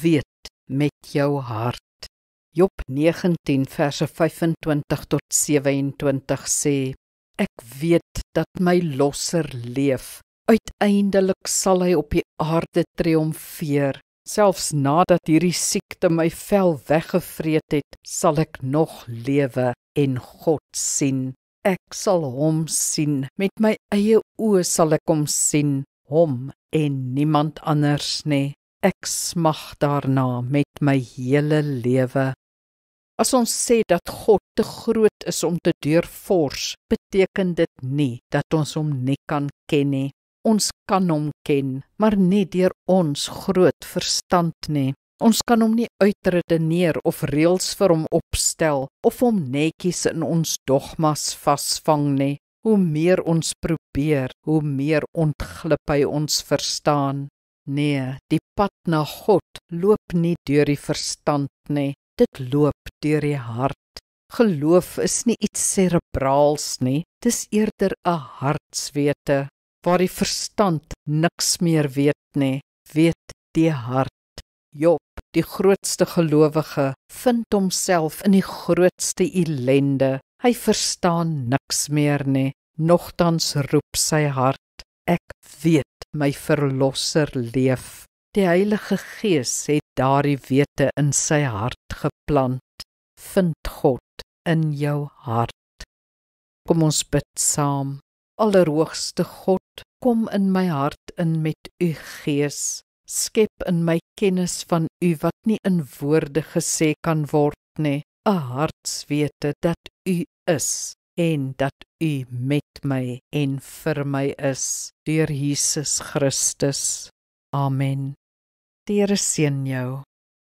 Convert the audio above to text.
weet met jou hart. Job 19 verse 25 tot 27 sê, ek weet dat my losser leef, uiteindelik sal hy op die aarde triomfeer, selfs nadat hierdie siekte my vel weggevreet het, sal ek nog lewe en God sien. Ek sal hom sien, met my eie oë sal ek hom sien, hom en niemand anders nie. Ek smag daarna met my hele lewe. As ons sê dat God te groot is om te deurvors, beteken dit nie dat ons hom nie kan ken nie. Ons kan hom ken, maar nie deur ons groot verstand nie. Ons kan hom nie uitredeneer of reëls vir hom opstel, of hom netjies in ons dogmas vasvang nie. Hoe meer ons probeer, hoe meer ontglip hy ons verstaan. Nee, die pad na God loop nie deur die verstand nie, dit loop deur die hart. Geloof is nie iets serebraals nie, dis eerder 'n hartswete, waar die verstand niks meer weet nie, weet die hart. Job, die grootste gelowige, vind homself in die grootste ellende. Hy verstaan niks meer nie, nogtans roep sy hart, ek weet my verlosser leef. Die Heilige Gees het daardie wete in sy hart geplant. Vind God in jou hart. Kom ons bid saam. Allerhoogste God, kom in my hart in met u Gees. Skep in my kennis van u wat nie in woorde gesê kan word nie. 'n Hartswete dat u is en dat u met my en vir my is. Deur Jesus Christus. Amen. Die Here seën jou.